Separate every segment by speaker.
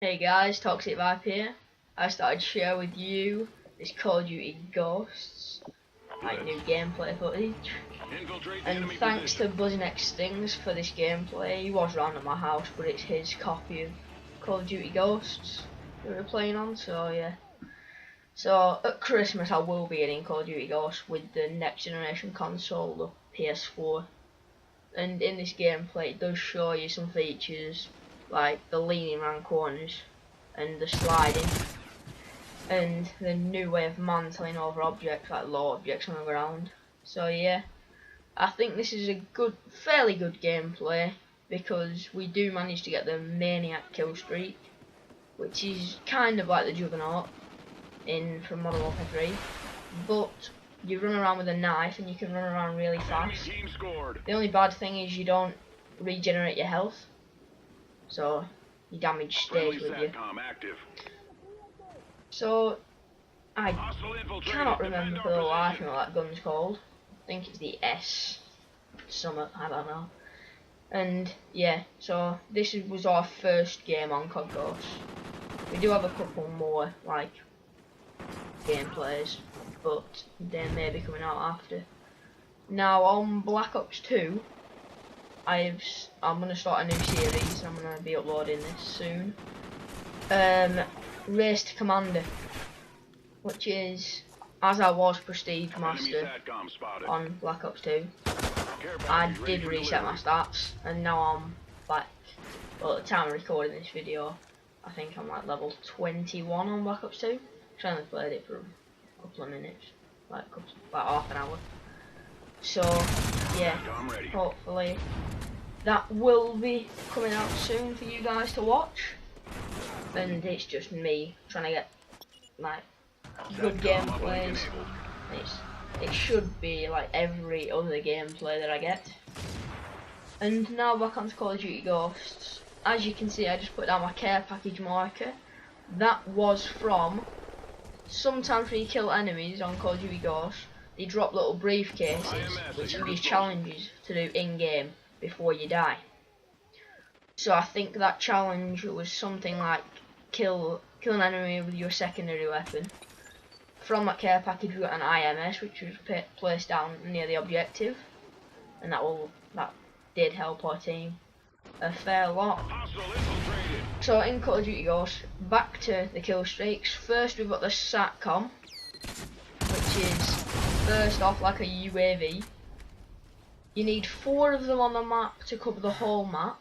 Speaker 1: Hey guys, ToxicViperr here. I started to share with you this Call of Duty Ghosts, like new gameplay footage. And thanks to BuZiNxSTINGZz for this gameplay. He was round at my house, but it's his copy of Call of Duty Ghosts that we're playing on, so yeah. So at Christmas I will be getting Call of Duty Ghosts with the next generation console, the PS4. And in this gameplay it does show you some features like the leaning around corners and the sliding and the new way of mantling over objects like low objects on the ground. So yeah, I think this is a fairly good gameplay because we do manage to get the Maniac killstreak, which is kind of like the Juggernaut from Modern Warfare 3, but you run around with a knife and you can run around really fast. The only bad thing is you don't regenerate your health, so your damage stays with you. So I cannot remember for the life of me what that gun's called. I think it's the S Summit, I don't know. And yeah, so this was our first game on COD Ghosts. We do have a couple more like gameplays, but they may be coming out after. Now on Black Ops 2, I'm gonna start a new series. I'm gonna be uploading this soon. Race to Commander, which is, as I was Prestige Master on Black Ops 2, I did reset my stats, and now I'm like, well, at the time of recording this video, I think I'm like level 21 on Black Ops 2. I only played it for a couple of minutes, like half an hour. So yeah, hopefully that will be coming out soon for you guys to watch. And it's just me trying to get like good gameplays. It should be like every other gameplay that I get. And now back onto Call of Duty Ghosts. As you can see, I just put down my care package marker. That was from, sometimes when you kill enemies on Call of Duty Ghosts, they drop little briefcases which give you challenges to do in game before you die. So I think that challenge was something like kill an enemy with your secondary weapon. From that care package we got an IMS which was placed down near the objective, and that did help our team a fair lot. So in Call of Duty Ghosts, back to the kill streaks. First we've got the SATCOM, which is first off like a UAV. You need 4 of them on the map to cover the whole map.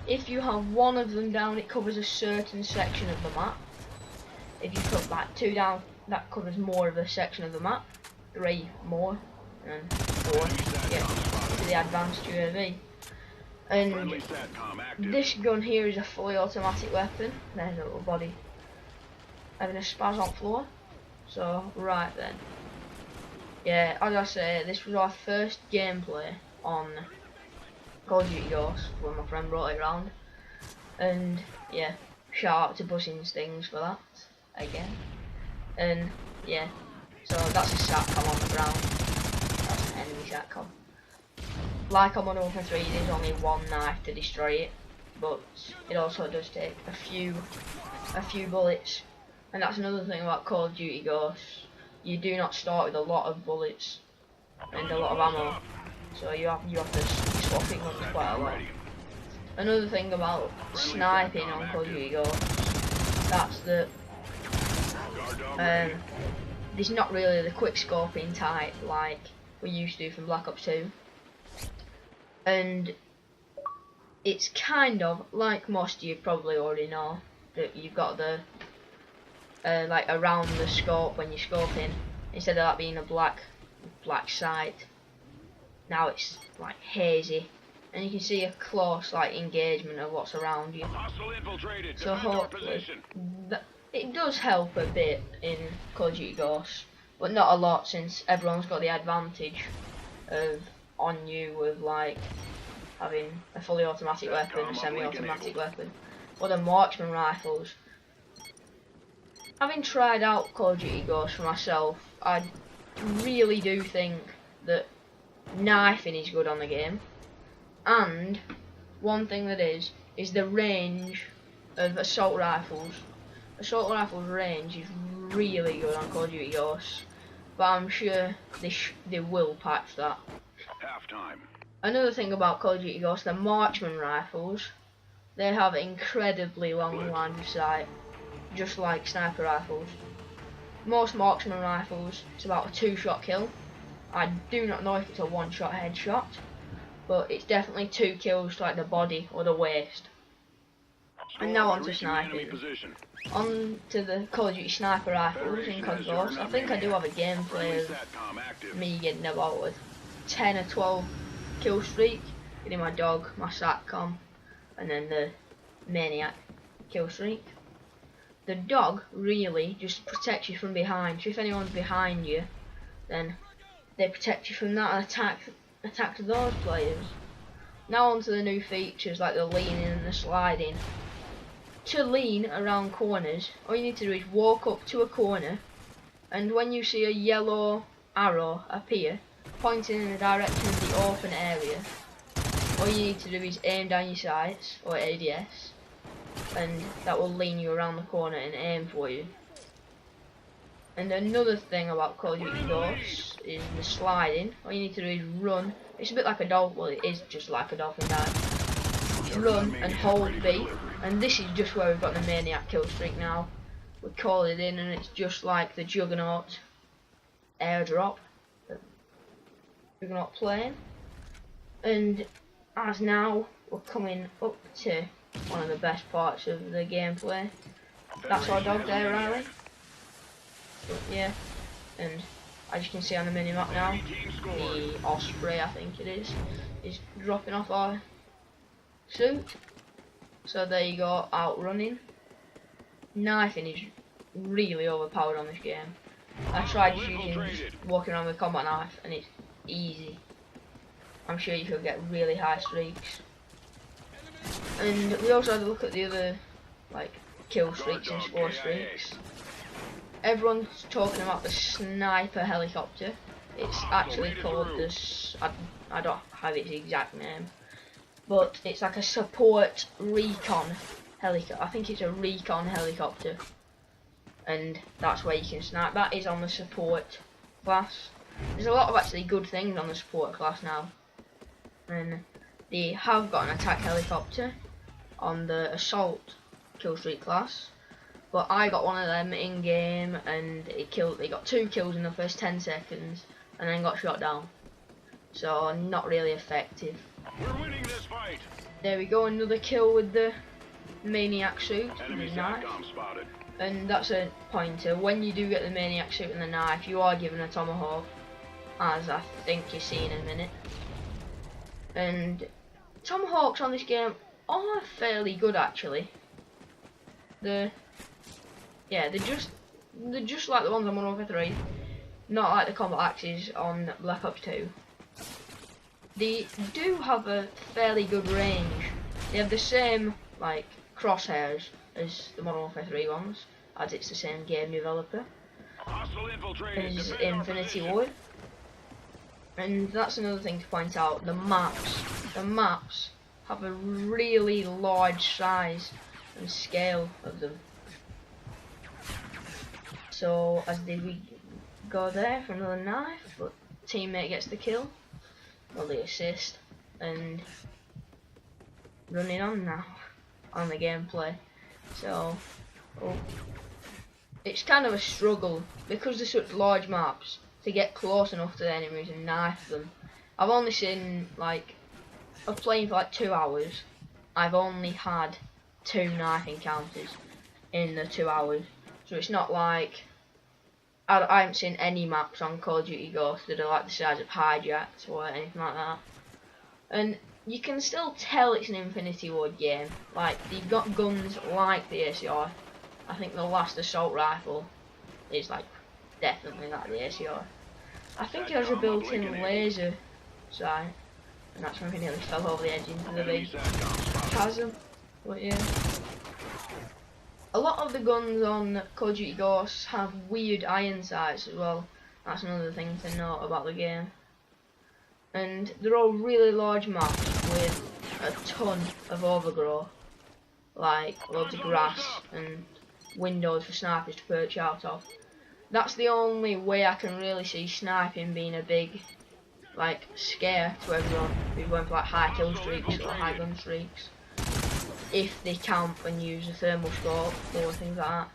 Speaker 1: If you have 1 of them down, it covers a certain section of the map. If you put like 2 down, that covers more of a section of the map. 3 more, and 4 to the advanced UAV. And this gun here is a fully automatic weapon. There's a little body having a spaz on floor. So right then, yeah, as I say, this was our first gameplay on Call of Duty Ghosts when my friend brought it round. And yeah, shout out to BuZiNxSTINGZz for that again. And yeah, so that's a SATCOM on the ground. That's an enemy SATCOM. Like on Modern Warfare 3, there's only 1 knife to destroy it, but it also does take a few bullets. And that's another thing about Call of Duty Ghosts. You do not start with a lot of bullets and a lot of ammo, so you have to swap it guns quite a lot. Another thing about sniping on Call of Duty Ghosts, that's that there's not really the quick scoping type like we used to from Black Ops 2. And it's kind of like most of you probably already know that you've got the like around the scope when you're scoping, instead of that being a black sight, now it's like hazy, and you can see a close like engagement of what's around you. So hopefully it does help a bit in Call of Duty Ghosts, but not a lot, since everyone's got the advantage of on you with like having a fully automatic weapon, a semi-automatic weapon, or the marksman rifles. Having tried out Call of Duty Ghosts for myself, I really do think that knifing is good on the game, and one thing that is the range of assault rifles. Assault rifles range is really good on Call of Duty Ghosts, but I'm sure they will patch that.
Speaker 2: Halftime.
Speaker 1: Another thing about Call of Duty Ghosts, the marksman rifles, they have incredibly long lines of sight, just like sniper rifles. Most marksman rifles, it's about a 2-shot kill. I do not know if it's a 1-shot headshot, but it's definitely 2 kills to like the body or the waist. And now on to sniping. On to the Call of Duty sniper rifles in COD Ghosts. I think I do have a gameplay of me getting about a 10 or 12 kill streak, getting my dog, my SATCOM, and then the Maniac kill streak. The dog really just protects you from behind, so if anyone's behind you, then they protect you from that and attack those players. Now on to the new features like the leaning and the sliding. To lean around corners, all you need to do is walk up to a corner, and when you see a yellow arrow appear pointing in the direction of the open area, all you need to do is aim down your sights, or ADS, and that will lean you around the corner and aim for you. And another thing about Call of Duty Ghosts is the sliding. All you need to do is run. It's a bit like a dolphin, well it is just like a dolphin dive. Run and hold B, and this is just where we've got the Maniac kill streak now. We call it in and it's just like the Juggernaut airdrop. The Juggernaut plane. And as now we're coming up to one of the best parts of the gameplay. That's our dog there, Riley. But yeah, and as you can see on the minimap now, the Osprey, I think it is dropping off our suit. So there you go, outrunning. Knifing is really overpowered on this game. I tried walking around with a combat knife and it's easy. I'm sure you could get really high streaks. And we also had a look at the other like kill streaks and score streaks. Everyone's talking about the sniper helicopter. It's actually called this. I don't have its exact name, but it's like a support recon helicopter. I think it's a recon helicopter, and that's where you can snipe. That is on the support class. There's a lot of actually good things on the support class now, and they have got an attack helicopter on the assault killstreak class. But I got one of them in game and it got 2 kills in the first 10 seconds and then got shot down. So not really effective.
Speaker 2: We're winning this fight.
Speaker 1: There we go, another kill with the Maniac suit and the knife. And that's a pointer. When you do get the Maniac suit and the knife, you are given a tomahawk, as I think you see in a minute. And tomahawks on this game are fairly good actually. They're just like the ones on Modern Warfare 3, not like the combat axes on Black Ops 2. They do have a fairly good range. They have the same like crosshairs as the Modern Warfare 3 ones, as it's the same game developer as Infinity Ward. And that's another thing to point out, the maps have a really large size and scale of them. So as we go there for another knife, but teammate gets the kill, well the assist, and running on now on the gameplay. So it's kind of a struggle because they're such large maps to get close enough to the enemies and knife them. I've only seen like, of playing for like 2 hours, I've only had 2 knife encounters in the 2 hours. So it's not like I haven't seen any maps on Call of Duty Ghosts that are like the size of Hijacks or anything like that. And you can still tell it's an Infinity Ward game. Like, they've got guns like the ACR. I think the last assault rifle is like definitely like the ACR. I think it has a built-in laser sight, and that's when we nearly fell over the edge into the big chasm. But yeah. A lot of the guns on Call of Duty Ghosts have weird iron sights as well. That's another thing to note about the game. And they're all really large maps with a ton of overgrowth. like loads of grass and windows for snipers to perch out of. That's the only way I can really see sniping being a big like scare to everyone who's going for like high kill streaks or high gun streaks, if they camp and use a thermal scope or things like that.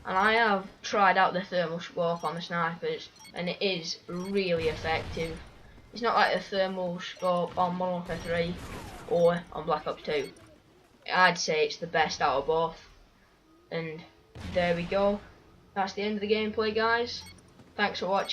Speaker 1: And I have tried out the thermal scope on the snipers and it is really effective. It's not like the thermal scope on Modern Warfare 3 or on Black Ops 2. I'd say it's the best out of both. And there we go. That's the end of the gameplay, guys. Thanks for watching.